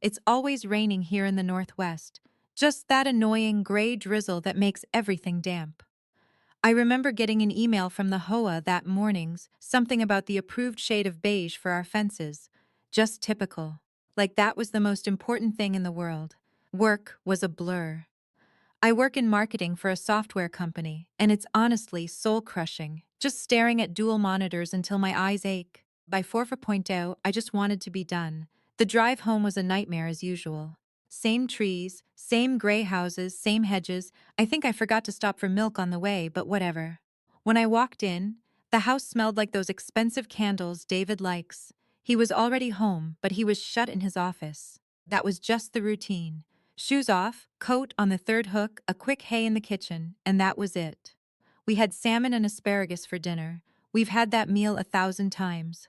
It's always raining here in the Northwest. Just that annoying gray drizzle that makes everything damp. I remember getting an email from the HOA that mornings, something about the approved shade of beige for our fences. Just typical. Like that was the most important thing in the world. Work was a blur. I work in marketing for a software company, and it's honestly soul-crushing, just staring at dual monitors until my eyes ache. By 4:00, I just wanted to be done. The drive home was a nightmare as usual. Same trees, same gray houses, same hedges. I think I forgot to stop for milk on the way, but whatever. When I walked in, the house smelled like those expensive candles David likes. He was already home, but he was shut in his office. That was just the routine. Shoes off, coat on the third hook, a quick hey in the kitchen, and that was it. We had salmon and asparagus for dinner. We've had that meal 1,000 times.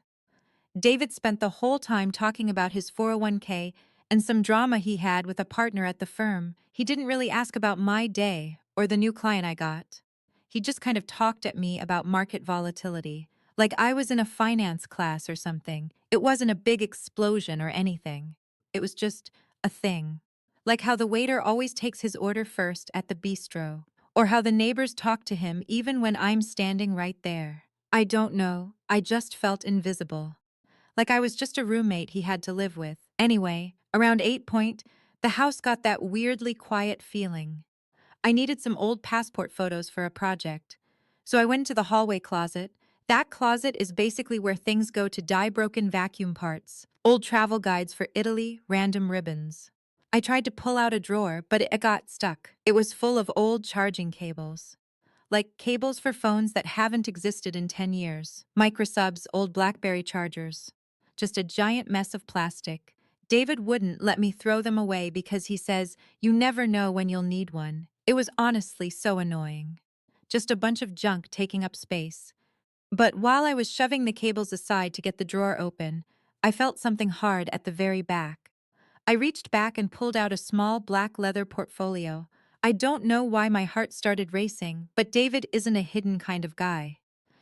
David spent the whole time talking about his 401k and some drama he had with a partner at the firm. He didn't really ask about my day or the new client I got. He just kind of talked at me about market volatility, like I was in a finance class or something. It wasn't a big explosion or anything. It was just a thing. Like how the waiter always takes his order first at the bistro, or how the neighbors talk to him even when I'm standing right there. I don't know, I just felt invisible. Like I was just a roommate he had to live with. Anyway, around 8 the house got that weirdly quiet feeling. I needed some old passport photos for a project. So I went to the hallway closet. That closet is basically where things go to die: broken vacuum parts, old travel guides for Italy, random ribbons. I tried to pull out a drawer, but it got stuck. It was full of old charging cables. Like cables for phones that haven't existed in 10 years. Microsubs, old BlackBerry chargers. Just a giant mess of plastic. David wouldn't let me throw them away because he says, you never know when you'll need one. It was honestly so annoying. Just a bunch of junk taking up space. But while I was shoving the cables aside to get the drawer open, I felt something hard at the very back. I reached back and pulled out a small black leather portfolio. I don't know why my heart started racing, but David isn't a hidden kind of guy.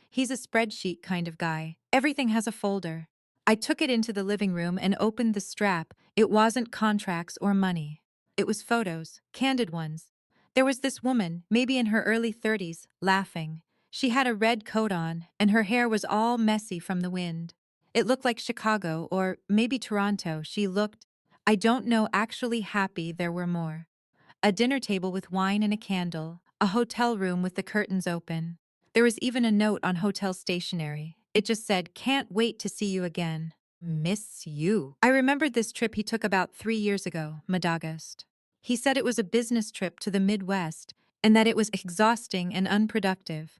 He's a spreadsheet kind of guy. Everything has a folder. I took it into the living room and opened the strap. It wasn't contracts or money. It was photos, candid ones. There was this woman, maybe in her early 30s, laughing. She had a red coat on, and her hair was all messy from the wind. It looked like Chicago, or maybe Toronto. She looked, I don't know, actually happy. There were more. A dinner table with wine and a candle, a hotel room with the curtains open. There was even a note on hotel stationery. It just said, can't wait to see you again. Miss you. I remembered this trip he took about 3 years ago, Madagascar. He said it was a business trip to the Midwest and that it was exhausting and unproductive.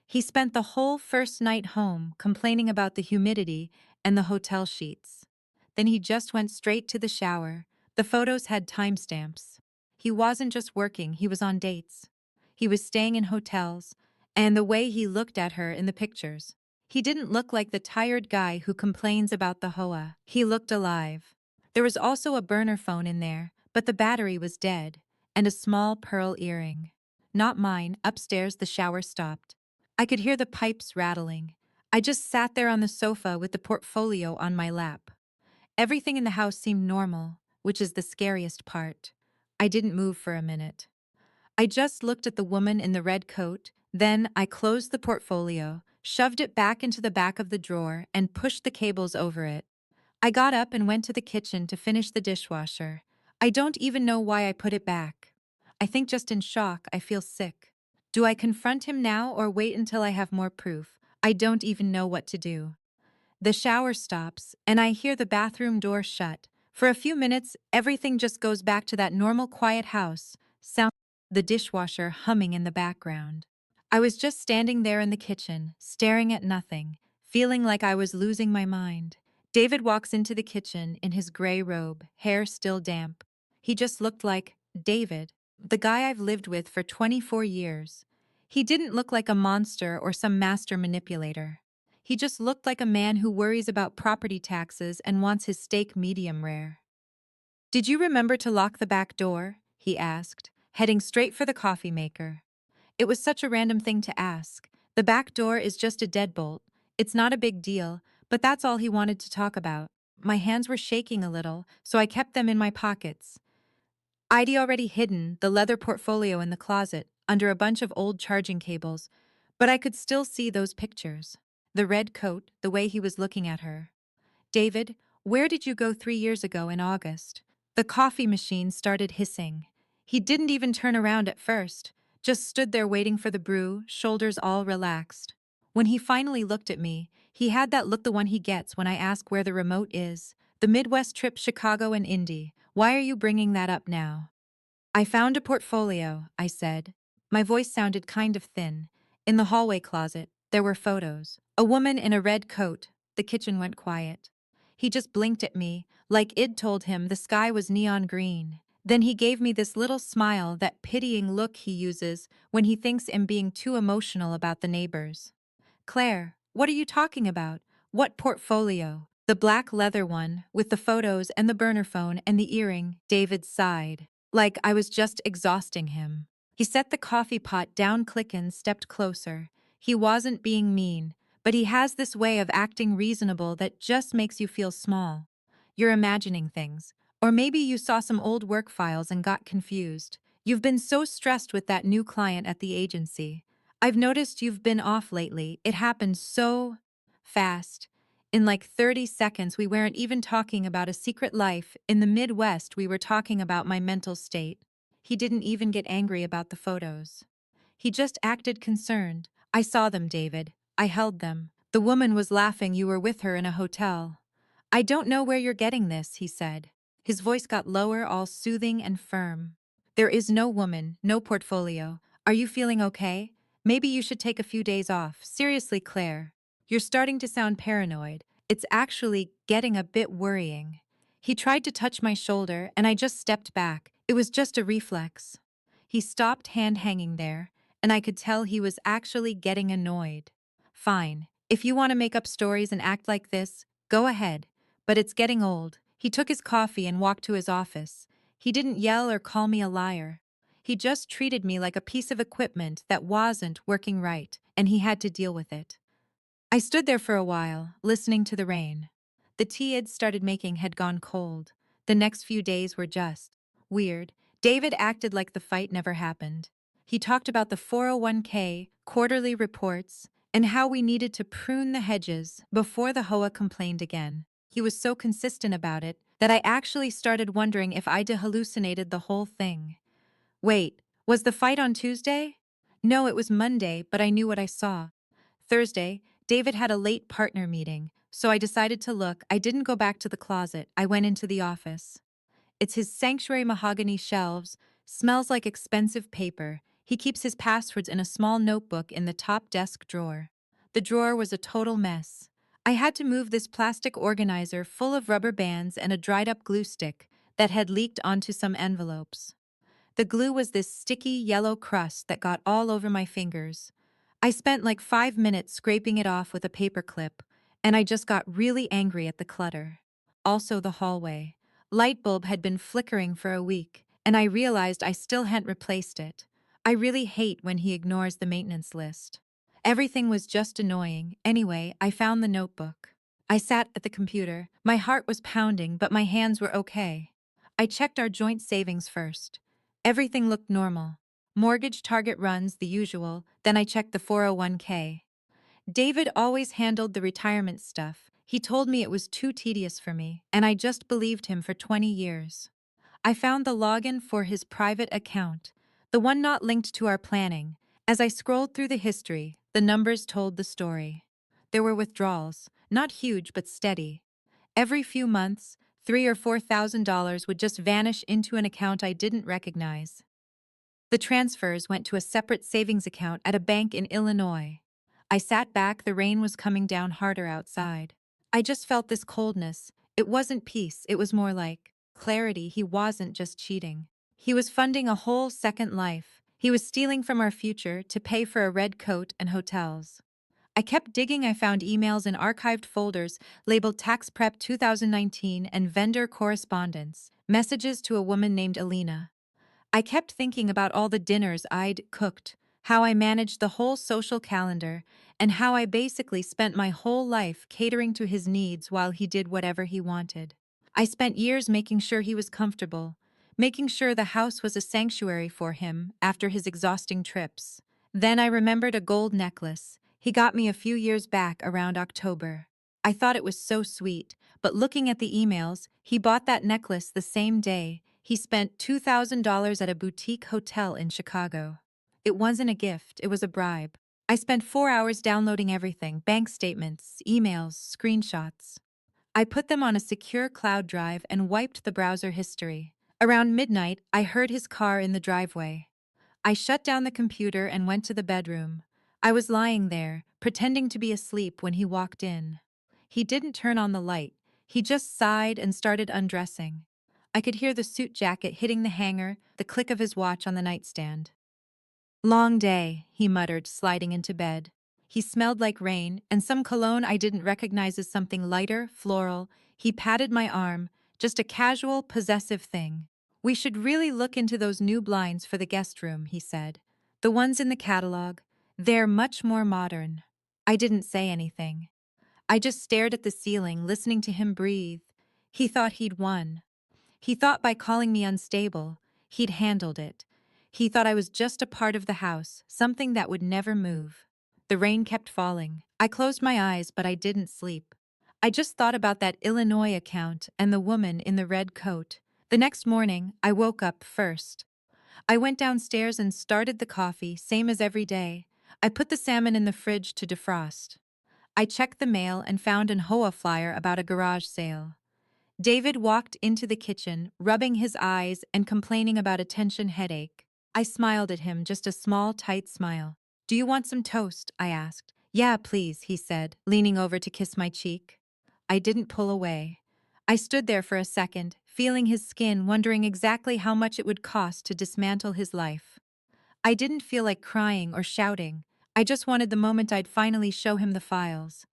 He spent the whole first night home complaining about the humidity and the hotel sheets. Then he just went straight to the shower. The photos had timestamps. He wasn't just working, he was on dates. He was staying in hotels, and the way he looked at her in the pictures. He didn't look like the tired guy who complains about the hoa. He looked alive. There was also a burner phone in there, but the battery was dead, and a small pearl earring. Not mine. Upstairs, the shower stopped. I could hear the pipes rattling. I just sat there on the sofa with the portfolio on my lap. Everything in the house seemed normal, which is the scariest part. I didn't move for a minute. I just looked at the woman in the red coat, then I closed the portfolio, shoved it back into the back of the drawer, and pushed the cables over it. I got up and went to the kitchen to finish the dishwasher. I don't even know why I put it back. I think just in shock. I feel sick. Do I confront him now or wait until I have more proof? I don't even know what to do. The shower stops, and I hear the bathroom door shut. For a few minutes, everything just goes back to that normal quiet house, sound the dishwasher humming in the background. I was just standing there in the kitchen, staring at nothing, feeling like I was losing my mind. David walks into the kitchen in his gray robe, hair still damp. He just looked like David, the guy I've lived with for 24 years. He didn't look like a monster or some master manipulator. He just looked like a man who worries about property taxes and wants his steak medium rare. Did you remember to lock the back door? He asked, heading straight for the coffee maker. It was such a random thing to ask. The back door is just a deadbolt. It's not a big deal, but that's all he wanted to talk about. My hands were shaking a little, so I kept them in my pockets. I'd already hidden the leather portfolio in the closet, under a bunch of old charging cables, but I could still see those pictures. The red coat, the way he was looking at her. David, where did you go 3 years ago in August? The coffee machine started hissing. He didn't even turn around at first, just stood there waiting for the brew, shoulders all relaxed. When he finally looked at me, he had that look, the one he gets when I ask where the remote is. The Midwest trip, Chicago and Indy. Why are you bringing that up now? I found a portfolio, I said. My voice sounded kind of thin. In the hallway closet, there were photos. A woman in a red coat. The kitchen went quiet. He just blinked at me, like I'd told him the sky was neon green. Then he gave me this little smile, that pitying look he uses when he thinks I'm being too emotional about the neighbors. Claire, what are you talking about? What portfolio? The black leather one, with the photos and the burner phone and the earring, David sighed. Like I was just exhausting him. He set the coffee pot down, clickin', stepped closer. He wasn't being mean, but he has this way of acting reasonable that just makes you feel small. You're imagining things. Or maybe you saw some old work files and got confused. You've been so stressed with that new client at the agency. I've noticed you've been off lately. It happened so fast. In like 30 seconds, we weren't even talking about a secret life. In the Midwest, we were talking about my mental state. He didn't even get angry about the photos. He just acted concerned. I saw them, David. I held them. The woman was laughing. You were with her in a hotel. I don't know where you're getting this, he said. His voice got lower, all soothing and firm. There is no woman, no portfolio. Are you feeling okay? Maybe you should take a few days off. Seriously, Claire. You're starting to sound paranoid. It's actually getting a bit worrying. He tried to touch my shoulder, and I just stepped back. It was just a reflex. He stopped, hand hanging there, and I could tell he was actually getting annoyed. Fine. If you want to make up stories and act like this, go ahead. But it's getting old. He took his coffee and walked to his office. He didn't yell or call me a liar. He just treated me like a piece of equipment that wasn't working right, and he had to deal with it. I stood there for a while, listening to the rain. The tea I'd started making had gone cold. The next few days were just weird. David acted like the fight never happened. He talked about the 401k, quarterly reports, and how we needed to prune the hedges before the HOA complained again. He was so consistent about it that I actually started wondering if I'd hallucinated the whole thing. Wait, was the fight on Tuesday? No, it was Monday, but I knew what I saw. Thursday, David had a late partner meeting, so I decided to look. I didn't go back to the closet. I went into the office. It's his sanctuary, mahogany shelves, smells like expensive paper. He keeps his passwords in a small notebook in the top desk drawer. The drawer was a total mess. I had to move this plastic organizer full of rubber bands and a dried-up glue stick that had leaked onto some envelopes. The glue was this sticky yellow crust that got all over my fingers. I spent like 5 minutes scraping it off with a paper clip, and I just got really angry at the clutter. Also the hallway. Light bulb had been flickering for a week, and I realized I still hadn't replaced it. I really hate when he ignores the maintenance list. Everything was just annoying. Anyway, I found the notebook. I sat at the computer. My heart was pounding, but my hands were okay. I checked our joint savings first. Everything looked normal. Mortgage, target runs, the usual. Then I checked the 401k. David always handled the retirement stuff. He told me it was too tedious for me, and I just believed him for 20 years. I found the login for his private account, the one not linked to our planning. As I scrolled through the history, the numbers told the story. There were withdrawals, not huge but steady. Every few months, $3,000 or $4,000 would just vanish into an account I didn't recognize. The transfers went to a separate savings account at a bank in Illinois. I sat back. The rain was coming down harder outside. I just felt this coldness. It wasn't peace, it was more like clarity. He wasn't just cheating. He was funding a whole second life. He was stealing from our future to pay for a red coat and hotels. I kept digging. I found emails in archived folders labeled Tax Prep 2019 and vendor correspondence, messages to a woman named Alina. I kept thinking about all the dinners I'd cooked, how I managed the whole social calendar, and how I basically spent my whole life catering to his needs while he did whatever he wanted. I spent years making sure he was comfortable, making sure the house was a sanctuary for him after his exhausting trips. Then I remembered a gold necklace he got me a few years back around October. I thought it was so sweet, but looking at the emails, he bought that necklace the same day. He spent $2,000 at a boutique hotel in Chicago. It wasn't a gift, it was a bribe. I spent 4 hours downloading everything: bank statements, emails, screenshots. I put them on a secure cloud drive and wiped the browser history. Around midnight, I heard his car in the driveway. I shut down the computer and went to the bedroom. I was lying there, pretending to be asleep when he walked in. He didn't turn on the light. He just sighed and started undressing. I could hear the suit jacket hitting the hanger, the click of his watch on the nightstand. "Long day," he muttered, sliding into bed. He smelled like rain and some cologne I didn't recognize as something lighter, floral. He patted my arm, just a casual, possessive thing. "We should really look into those new blinds for the guest room," he said. "The ones in the catalog. They're much more modern." I didn't say anything. I just stared at the ceiling, listening to him breathe. He thought he'd won. He thought by calling me unstable, he'd handled it. He thought I was just a part of the house, something that would never move. The rain kept falling. I closed my eyes, but I didn't sleep. I just thought about that Illinois account and the woman in the red coat. The next morning, I woke up first. I went downstairs and started the coffee, same as every day. I put the salmon in the fridge to defrost. I checked the mail and found an HOA flyer about a garage sale. David walked into the kitchen, rubbing his eyes and complaining about a tension headache. I smiled at him, just a small, tight smile. "Do you want some toast?" I asked. "Yeah, please," he said, leaning over to kiss my cheek. I didn't pull away. I stood there for a second, feeling his skin, wondering exactly how much it would cost to dismantle his life. I didn't feel like crying or shouting. I just wanted the moment I'd finally show him the files.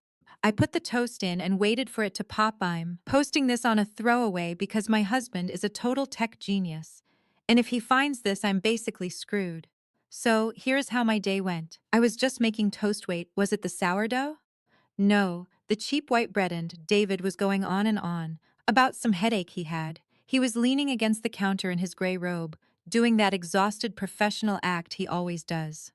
I put the toast in and waited for it to pop. I'm posting this on a throwaway because my husband is a total tech genius. And if he finds this, I'm basically screwed. So, here's how my day went. I was just making toast. Wait, was it the sourdough? No, the cheap white bread. And David was going on and on about some headache he had. He was leaning against the counter in his gray robe, doing that exhausted professional act he always does.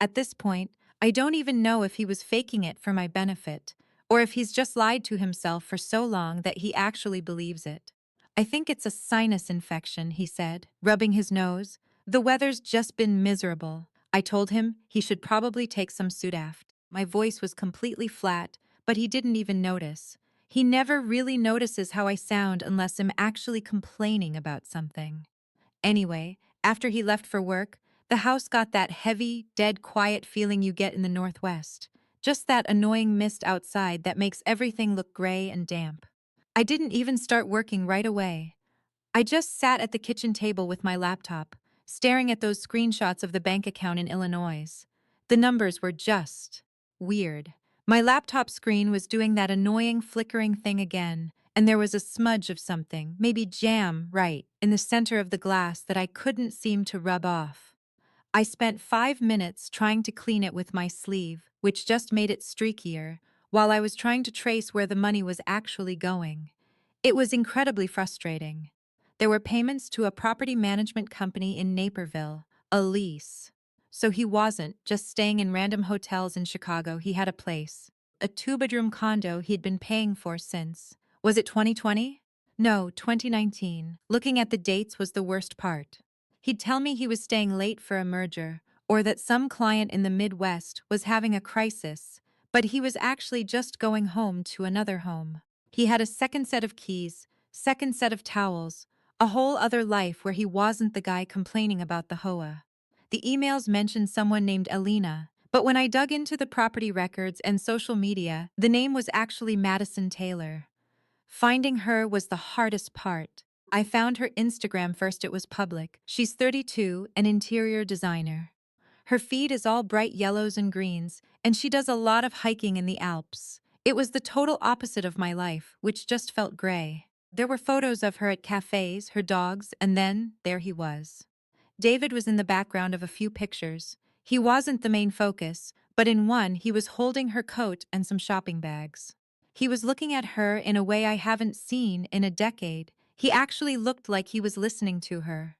At this point, I don't even know if he was faking it for my benefit, or if he's just lied to himself for so long that he actually believes it. "I think it's a sinus infection," he said, rubbing his nose. "The weather's just been miserable." I told him he should probably take some Sudafed. My voice was completely flat, but he didn't even notice. He never really notices how I sound unless I'm actually complaining about something. Anyway, after he left for work, the house got that heavy, dead quiet feeling you get in the Northwest. Just that annoying mist outside that makes everything look gray and damp. I didn't even start working right away. I just sat at the kitchen table with my laptop, staring at those screenshots of the bank account in Illinois. The numbers were just weird. My laptop screen was doing that annoying flickering thing again, and there was a smudge of something, maybe jam, right, in the center of the glass that I couldn't seem to rub off. I spent 5 minutes trying to clean it with my sleeve, which just made it streakier, while I was trying to trace where the money was actually going. It was incredibly frustrating. There were payments to a property management company in Naperville, a lease. So he wasn't just staying in random hotels in Chicago, he had a place. A two-bedroom condo he'd been paying for since. Was it 2020? No, 2019. Looking at the dates was the worst part. He'd tell me he was staying late for a merger, or that some client in the Midwest was having a crisis, but he was actually just going home to another home. He had a second set of keys, second set of towels, a whole other life where he wasn't the guy complaining about the HOA. The emails mentioned someone named Alina, but when I dug into the property records and social media, the name was actually Madison Taylor. Finding her was the hardest part. I found her Instagram first. It was public. She's 32, an interior designer. Her feed is all bright yellows and greens, and she does a lot of hiking in the Alps. It was the total opposite of my life, which just felt gray. There were photos of her at cafes, her dogs, and then there he was. David was in the background of a few pictures. He wasn't the main focus, but in one he was holding her coat and some shopping bags. He was looking at her in a way I haven't seen in a decade. He actually looked like he was listening to her.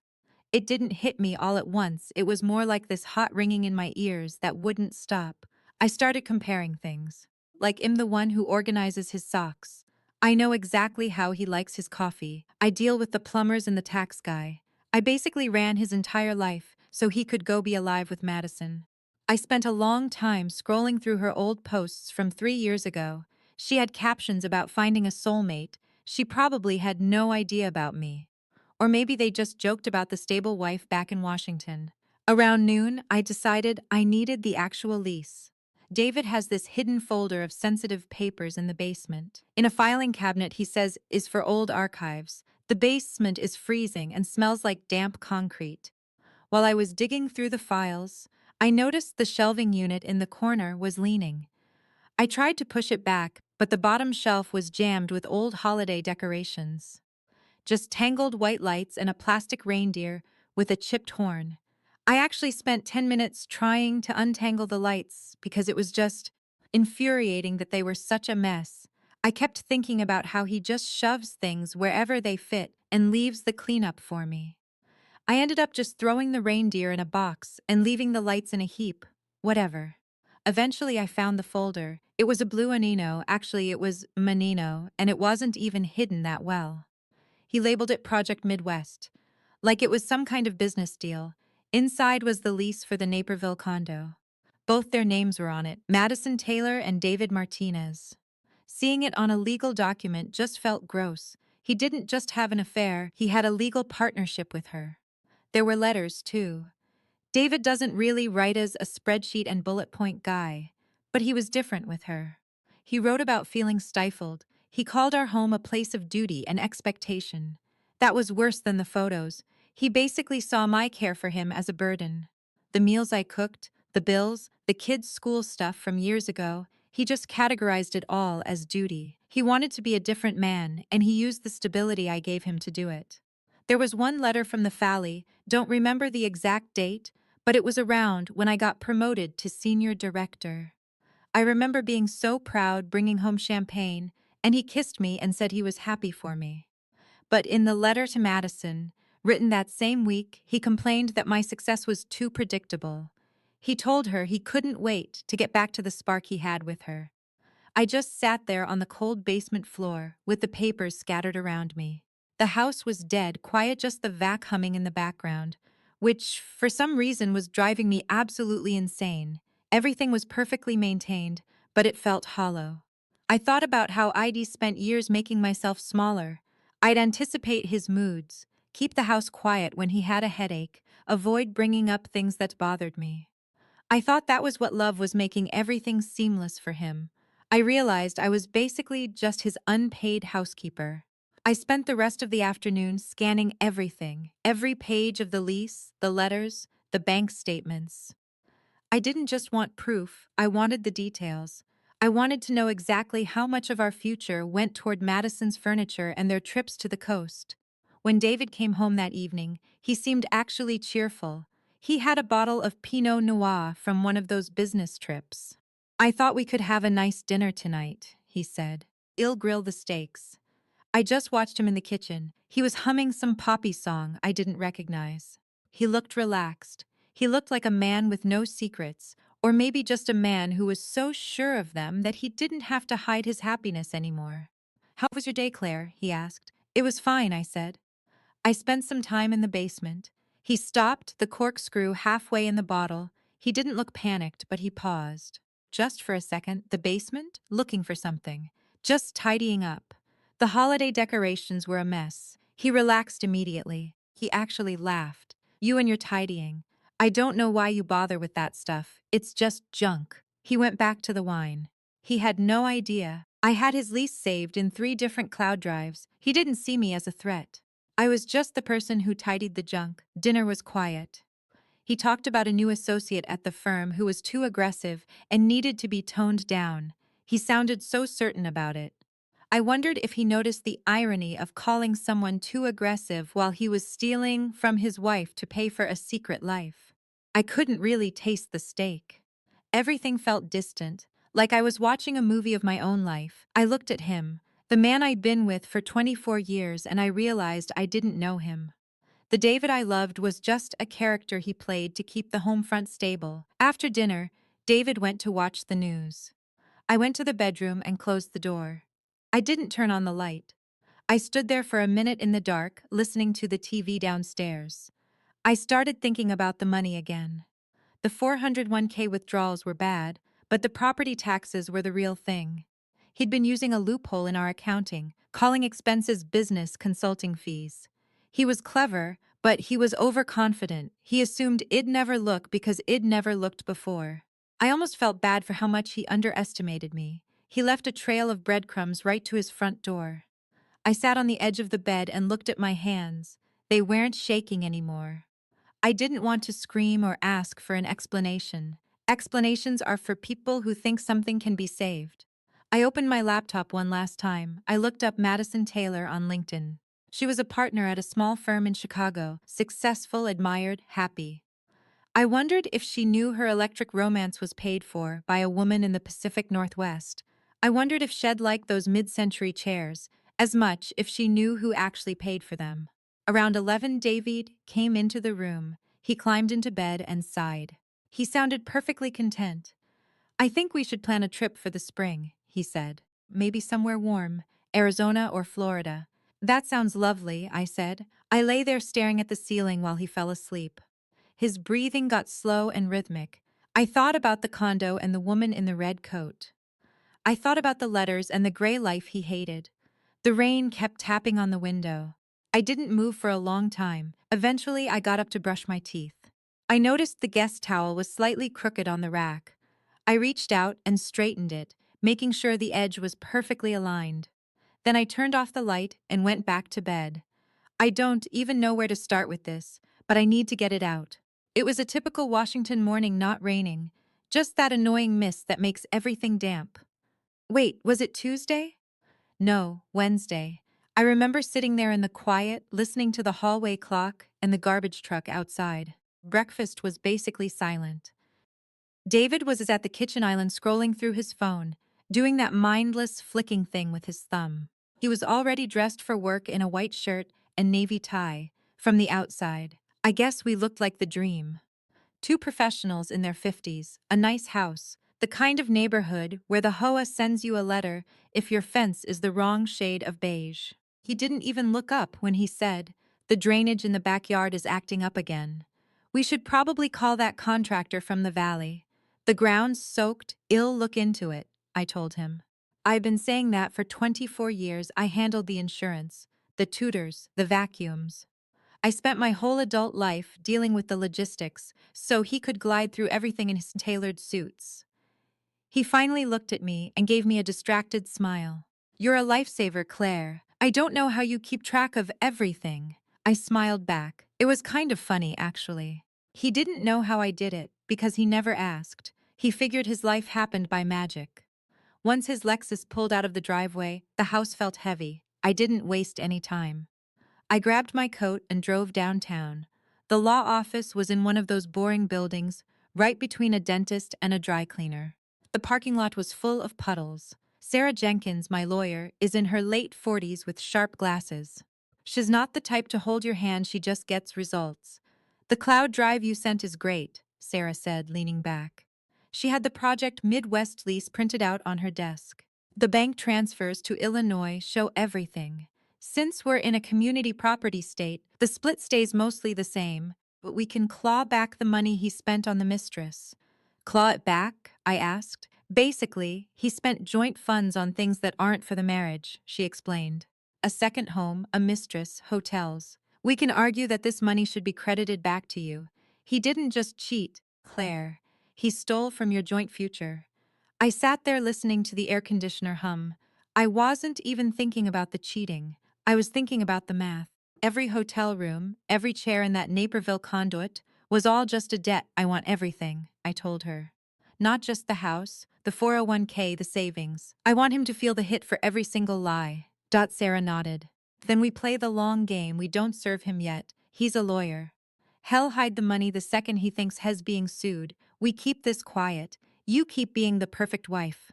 It didn't hit me all at once, it was more like this hot ringing in my ears that wouldn't stop. I started comparing things. Like I'm the one who organizes his socks. I know exactly how he likes his coffee. I deal with the plumbers and the tax guy. I basically ran his entire life so he could go be alive with Madison. I spent a long time scrolling through her old posts from 3 years ago. She had captions about finding a soulmate. She probably had no idea about me. Or maybe they just joked about the stable wife back in Washington. Around noon, I decided I needed the actual lease. David has this hidden folder of sensitive papers in the basement. In a filing cabinet he says is for old archives. The basement is freezing and smells like damp concrete. While I was digging through the files, I noticed the shelving unit in the corner was leaning. I tried to push it back, but the bottom shelf was jammed with old holiday decorations. Just tangled white lights and a plastic reindeer with a chipped horn. I actually spent 10 minutes trying to untangle the lights because it was just infuriating that they were such a mess. I kept thinking about how he just shoves things wherever they fit and leaves the cleanup for me. I ended up just throwing the reindeer in a box and leaving the lights in a heap. Whatever. Eventually I found the folder. It was a blue anino, actually it was manino, and it wasn't even hidden that well. He labeled it Project Midwest, like it was some kind of business deal. Inside was the lease for the Naperville condo. Both their names were on it, Madison Taylor and David Martinez. Seeing it on a legal document just felt gross. He didn't just have an affair, he had a legal partnership with her. There were letters, too. David doesn't really write as a spreadsheet and bullet point guy, but he was different with her. He wrote about feeling stifled. He called our home a place of duty and expectation. That was worse than the photos. He basically saw my care for him as a burden. The meals I cooked, the bills, the kids' school stuff from years ago, he just categorized it all as duty. He wanted to be a different man, and he used the stability I gave him to do it. There was one letter from the Fally, don't remember the exact date, but it was around when I got promoted to senior director. I remember being so proud bringing home champagne, and he kissed me and said he was happy for me. But in the letter to Madison, written that same week, he complained that my success was too predictable. He told her he couldn't wait to get back to the spark he had with her. I just sat there on the cold basement floor with the papers scattered around me. The house was dead, quiet, just the vac humming in the background, which, for some reason, was driving me absolutely insane. Everything was perfectly maintained, but it felt hollow. I thought about how I'd spent years making myself smaller. I'd anticipate his moods, keep the house quiet when he had a headache, avoid bringing up things that bothered me. I thought that was what love was, making everything seamless for him. I realized I was basically just his unpaid housekeeper. I spent the rest of the afternoon scanning everything, every page of the lease, the letters, the bank statements. I didn't just want proof, I wanted the details. I wanted to know exactly how much of our future went toward Madison's furniture and their trips to the coast. When David came home that evening, he seemed actually cheerful. He had a bottle of Pinot Noir from one of those business trips. I thought we could have a nice dinner tonight, he said. I'll grill the steaks. I just watched him in the kitchen. He was humming some poppy song I didn't recognize. He looked relaxed. He looked like a man with no secrets, or maybe just a man who was so sure of them that he didn't have to hide his happiness anymore. How was your day, Claire? He asked. It was fine, I said. I spent some time in the basement. He stopped the corkscrew halfway in the bottle. He didn't look panicked, but he paused. Just for a second, the basement, looking for something. Just tidying up. The holiday decorations were a mess. He relaxed immediately. He actually laughed. You and your tidying. I don't know why you bother with that stuff. It's just junk. He went back to the wine. He had no idea. I had his lease saved in 3 different cloud drives. He didn't see me as a threat. I was just the person who tidied the junk. Dinner was quiet. He talked about a new associate at the firm who was too aggressive and needed to be toned down. He sounded so certain about it. I wondered if he noticed the irony of calling someone too aggressive while he was stealing from his wife to pay for a secret life. I couldn't really taste the steak. Everything felt distant, like I was watching a movie of my own life. I looked at him, the man I'd been with for 24 years, and I realized I didn't know him. The David I loved was just a character he played to keep the home front stable. After dinner, David went to watch the news. I went to the bedroom and closed the door. I didn't turn on the light. I stood there for a minute in the dark, listening to the TV downstairs. I started thinking about the money again. The 401k withdrawals were bad, but the property taxes were the real thing. He'd been using a loophole in our accounting, calling expenses business consulting fees. He was clever, but he was overconfident. He assumed I'd never look because I'd never looked before. I almost felt bad for how much he underestimated me. He left a trail of breadcrumbs right to his front door. I sat on the edge of the bed and looked at my hands. They weren't shaking anymore. I didn't want to scream or ask for an explanation. Explanations are for people who think something can be saved. I opened my laptop one last time. I looked up Madison Taylor on LinkedIn. She was a partner at a small firm in Chicago, successful, admired, happy. I wondered if she knew her electric romance was paid for by a woman in the Pacific Northwest. I wondered if she'd like those mid-century chairs, as much if she knew who actually paid for them. Around 11, David came into the room. He climbed into bed and sighed. He sounded perfectly content. "I think we should plan a trip for the spring," he said. "Maybe somewhere warm, Arizona or Florida." "That sounds lovely," I said. I lay there staring at the ceiling while he fell asleep. His breathing got slow and rhythmic. I thought about the condo and the woman in the red coat. I thought about the letters and the gray life he hated. The rain kept tapping on the window. I didn't move for a long time. Eventually, I got up to brush my teeth. I noticed the guest towel was slightly crooked on the rack. I reached out and straightened it, making sure the edge was perfectly aligned. Then I turned off the light and went back to bed. I don't even know where to start with this, but I need to get it out. It was a typical Washington morning, not raining, just that annoying mist that makes everything damp. Wait, was it Tuesday? No, Wednesday. I remember sitting there in the quiet, listening to the hallway clock and the garbage truck outside. Breakfast was basically silent. David was at the kitchen island scrolling through his phone, doing that mindless flicking thing with his thumb. He was already dressed for work in a white shirt and navy tie. From the outside, I guess we looked like the dream. Two professionals in their 50s, a nice house, the kind of neighborhood where the HOA sends you a letter if your fence is the wrong shade of beige. He didn't even look up when he said, "The drainage in the backyard is acting up again. We should probably call that contractor from the valley. The ground's soaked, ill look into it," I told him. I've been saying that for 24 years. I handled the insurance, the tutors, the vacuums. I spent my whole adult life dealing with the logistics, so he could glide through everything in his tailored suits. He finally looked at me and gave me a distracted smile. "You're a lifesaver, Claire. I don't know how you keep track of everything." I smiled back. It was kind of funny, actually. He didn't know how I did it, because he never asked. He figured his life happened by magic. Once his Lexus pulled out of the driveway, the house felt heavy. I didn't waste any time. I grabbed my coat and drove downtown. The law office was in one of those boring buildings, right between a dentist and a dry cleaner. The parking lot was full of puddles. Sarah Jenkins, my lawyer, is in her late 40s with sharp glasses. She's not the type to hold your hand, she just gets results. "The cloud drive you sent is great," Sarah said, leaning back. She had the Project Midwest lease printed out on her desk. "The bank transfers to Illinois show everything. Since we're in a community property state, the split stays mostly the same, but we can claw back the money he spent on the mistress." "Claw it back?" I asked. "Basically, he spent joint funds on things that aren't for the marriage," she explained. "A second home, a mistress, hotels. We can argue that this money should be credited back to you. He didn't just cheat, Claire. He stole from your joint future." I sat there listening to the air conditioner hum. I wasn't even thinking about the cheating. I was thinking about the math. Every hotel room, every chair in that Naperville conduit was all just a debt. "I want everything," I told her. "Not just the house, the 401k, the savings. I want him to feel the hit for every single lie." Sarah nodded. "Then we play the long game. We don't serve him yet. He's a lawyer." He'll hide the money the second he thinks Hez being sued. We keep this quiet. You keep being the perfect wife.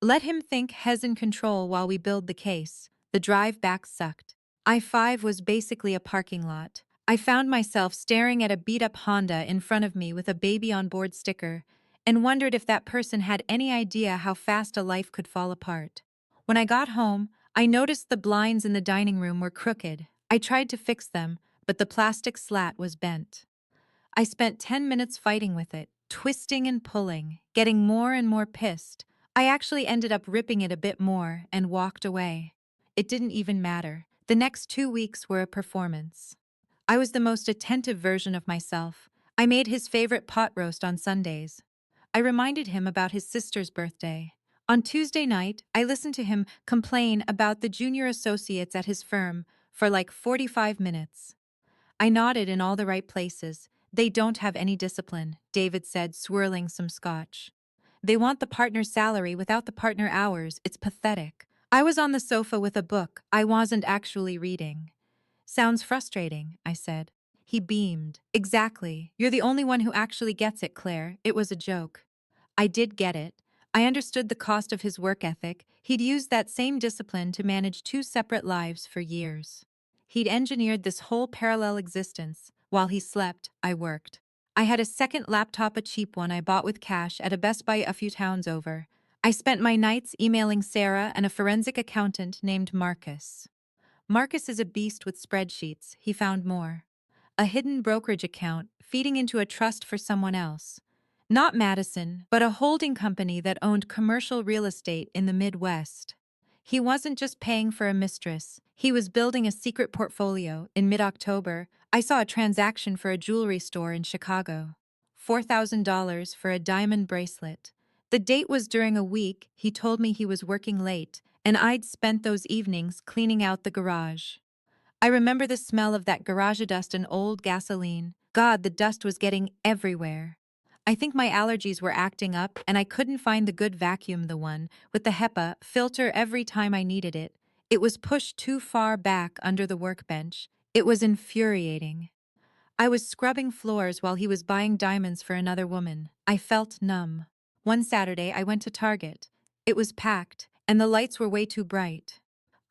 Let him think Hez in control while we build the case. The drive back sucked. I-5 was basically a parking lot. I found myself staring at a beat-up Honda in front of me with a baby on board sticker and wondered if that person had any idea how fast a life could fall apart. When I got home, I noticed the blinds in the dining room were crooked. I tried to fix them, but the plastic slat was bent. I spent 10 minutes fighting with it, twisting and pulling, getting more and more pissed. I actually ended up ripping it a bit more and walked away. It didn't even matter. The next 2 weeks were a performance. I was the most attentive version of myself. I made his favorite pot roast on Sundays. I reminded him about his sister's birthday. On Tuesday night, I listened to him complain about the junior associates at his firm for like 45 minutes. I nodded in all the right places. They don't have any discipline, David said, swirling some scotch. They want the partner's salary without the partner hours. It's pathetic. I was on the sofa with a book I wasn't actually reading. Sounds frustrating, I said. He beamed. Exactly. You're the only one who actually gets it, Claire. It was a joke. I did get it. I understood the cost of his work ethic. He'd used that same discipline to manage 2 separate lives for years. He'd engineered this whole parallel existence. While he slept, I worked. I had a second laptop, a cheap one I bought with cash at a Best Buy a few towns over. I spent my nights emailing Sarah and a forensic accountant named Marcus. Marcus is a beast with spreadsheets, he found more. A hidden brokerage account feeding into a trust for someone else. Not Madison, but a holding company that owned commercial real estate in the Midwest. He wasn't just paying for a mistress, he was building a secret portfolio. In mid-October, I saw a transaction for a jewelry store in Chicago. $4,000 for a diamond bracelet. The date was during a week he told me he was working late, and I'd spent those evenings cleaning out the garage. I remember the smell of that garage dust and old gasoline. God, the dust was getting everywhere. I think my allergies were acting up and I couldn't find the good vacuum, the one with the HEPA filter every time I needed it. It was pushed too far back under the workbench. It was infuriating. I was scrubbing floors while he was buying diamonds for another woman. I felt numb. One Saturday, I went to Target. It was packed, and the lights were way too bright.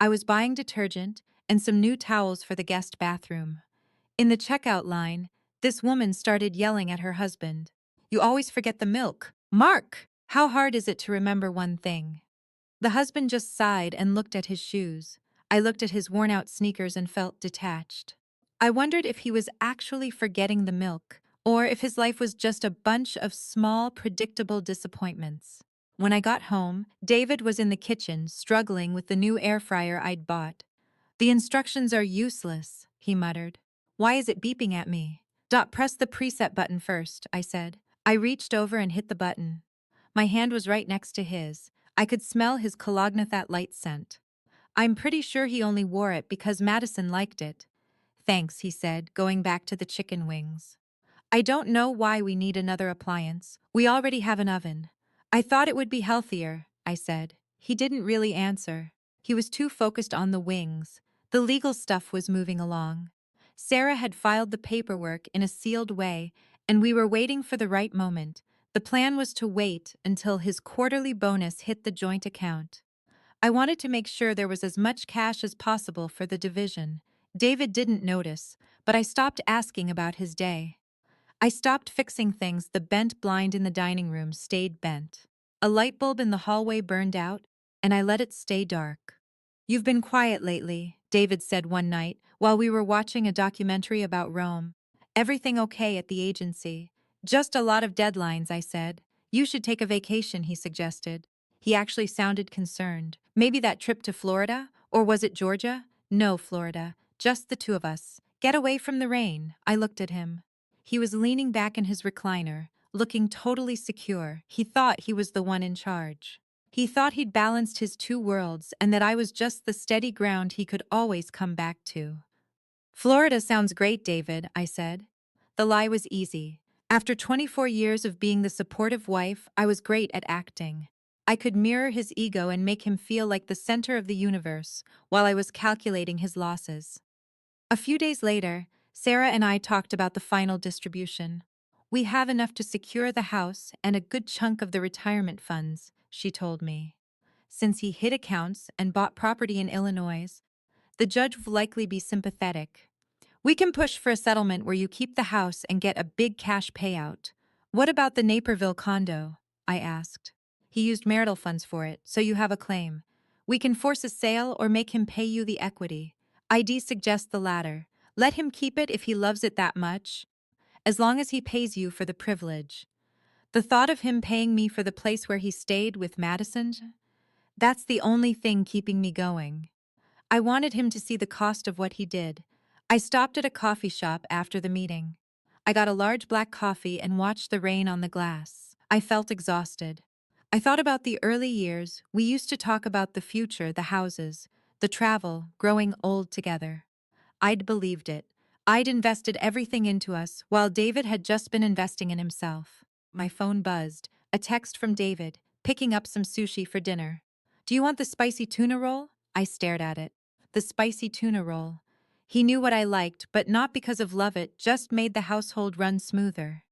I was buying detergent and some new towels for the guest bathroom. In the checkout line, this woman started yelling at her husband. "You always forget the milk. Mark! How hard is it to remember one thing?" The husband just sighed and looked at his shoes. I looked at his worn-out sneakers and felt detached. I wondered if he was actually forgetting the milk, or if his life was just a bunch of small, predictable disappointments. When I got home, David was in the kitchen, struggling with the new air fryer I'd bought. "The instructions are useless," he muttered. "Why is it beeping at me?" Press the preset button first," I said. I reached over and hit the button. My hand was right next to his. I could smell his Colognathat light scent. "I'm pretty sure he only wore it because Madison liked it." "Thanks," he said, going back to the chicken wings. "I don't know why we need another appliance. We already have an oven." "I thought it would be healthier," I said. He didn't really answer. He was too focused on the wings. The legal stuff was moving along. Sarah had filed the paperwork in a sealed way, and we were waiting for the right moment. The plan was to wait until his quarterly bonus hit the joint account. I wanted to make sure there was as much cash as possible for the division. David didn't notice, but I stopped asking about his day. I stopped fixing things. The bent blind in the dining room stayed bent. A light bulb in the hallway burned out, and I let it stay dark. "You've been quiet lately," David said one night while we were watching a documentary about Rome. "Everything okay at the agency?" "Just a lot of deadlines," I said. "You should take a vacation," he suggested. He actually sounded concerned. "Maybe that trip to Florida? Or was it Georgia?" "No, Florida. Just the two of us. Get away from the rain." I looked at him. He was leaning back in his recliner, looking totally secure. He thought he was the one in charge. He thought he'd balanced his two worlds and that I was just the steady ground he could always come back to. "Florida sounds great, David," I said. The lie was easy. After 24 years of being the supportive wife, I was great at acting. I could mirror his ego and make him feel like the center of the universe while I was calculating his losses. A few days later, Sarah and I talked about the final distribution. We have enough to secure the house and a good chunk of the retirement funds, she told me. Since he hid accounts and bought property in Illinois, the judge will likely be sympathetic. We can push for a settlement where you keep the house and get a big cash payout. What about the Naperville condo? I asked. He used marital funds for it, so you have a claim. We can force a sale or make him pay you the equity. ID suggests the latter. Let him keep it if he loves it that much, as long as he pays you for the privilege. The thought of him paying me for the place where he stayed with Madison, that's the only thing keeping me going. I wanted him to see the cost of what he did. I stopped at a coffee shop after the meeting. I got a large black coffee and watched the rain on the glass. I felt exhausted. I thought about the early years. We used to talk about the future, the houses, the travel, growing old together. I'd believed it. I'd invested everything into us, while David had just been investing in himself. My phone buzzed. A text from David, picking up some sushi for dinner. Do you want the spicy tuna roll? I stared at it. The spicy tuna roll. He knew what I liked, but not because of love. It just made the household run smoother.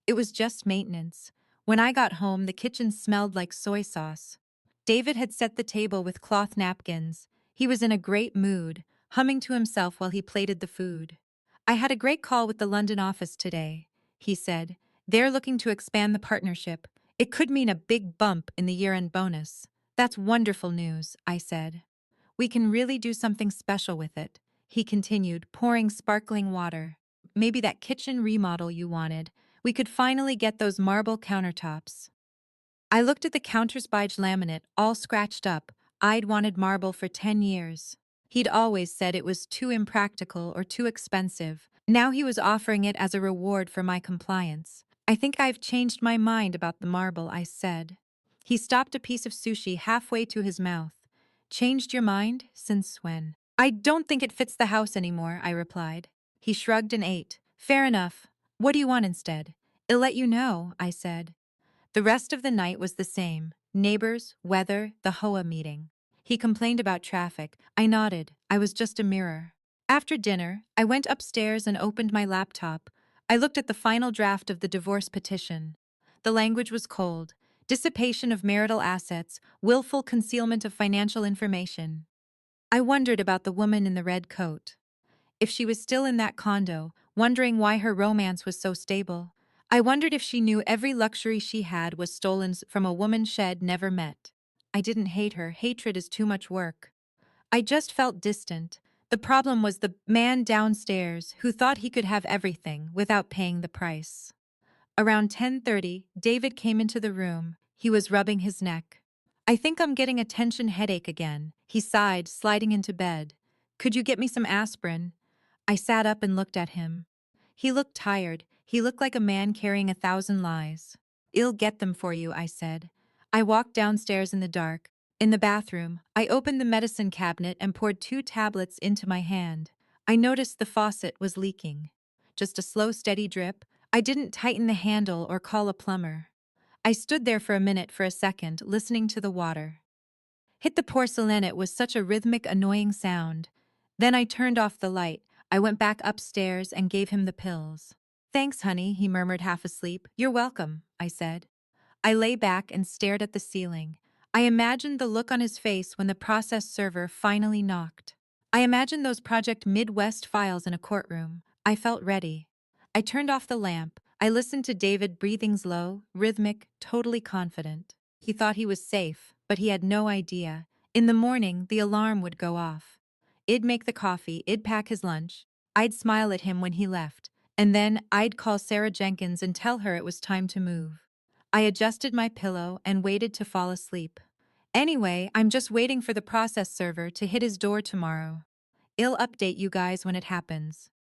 It was just maintenance. When I got home, the kitchen smelled like soy sauce. David had set the table with cloth napkins. He was in a great mood, humming to himself while he plated the food. I had a great call with the London office today, he said. They're looking to expand the partnership. It could mean a big bump in the year-end bonus. That's wonderful news, I said. We can really do something special with it, he continued, pouring sparkling water. Maybe that kitchen remodel you wanted. We could finally get those marble countertops. I looked at the counter's beige laminate, all scratched up. I'd wanted marble for 10 years. He'd always said it was too impractical or too expensive. Now he was offering it as a reward for my compliance. I think I've changed my mind about the marble, I said. He stopped a piece of sushi halfway to his mouth. Changed your mind? Since when? I don't think it fits the house anymore, I replied. He shrugged and ate. Fair enough. What do you want instead? I'll let you know, I said. The rest of the night was the same. Neighbors, weather, the HOA meeting. He complained about traffic. I nodded. I was just a mirror. After dinner, I went upstairs and opened my laptop. I looked at the final draft of the divorce petition. The language was cold. Dissipation of marital assets, willful concealment of financial information. I wondered about the woman in the red coat. If she was still in that condo, wondering why her romance was so stable. I wondered if she knew every luxury she had was stolen from a woman she'd never met. I didn't hate her. Hatred is too much work. I just felt distant. The problem was the man downstairs who thought he could have everything without paying the price. Around 10:30, David came into the room. He was rubbing his neck. I think I'm getting a tension headache again, he sighed, sliding into bed. Could you get me some aspirin? I sat up and looked at him. He looked tired. He looked like a man carrying 1,000 lies. I'll get them for you, I said. I walked downstairs in the dark. In the bathroom, I opened the medicine cabinet and poured 2 tablets into my hand. I noticed the faucet was leaking. Just a slow, steady drip. I didn't tighten the handle or call a plumber. I stood there for a minute for a second, listening to the water. Hit the porcelain, it was such a rhythmic, annoying sound. Then I turned off the light. I went back upstairs and gave him the pills. Thanks, honey, he murmured half asleep. You're welcome, I said. I lay back and stared at the ceiling. I imagined the look on his face when the process server finally knocked. I imagined those Project Midwest files in a courtroom. I felt ready. I turned off the lamp. I listened to David breathing low, rhythmic, totally confident. He thought he was safe, but he had no idea. In the morning, the alarm would go off. I'd make the coffee, I'd pack his lunch. I'd smile at him when he left. And then I'd call Sarah Jenkins and tell her it was time to move. I adjusted my pillow and waited to fall asleep. Anyway, I'm just waiting for the process server to hit his door tomorrow. I'll update you guys when it happens.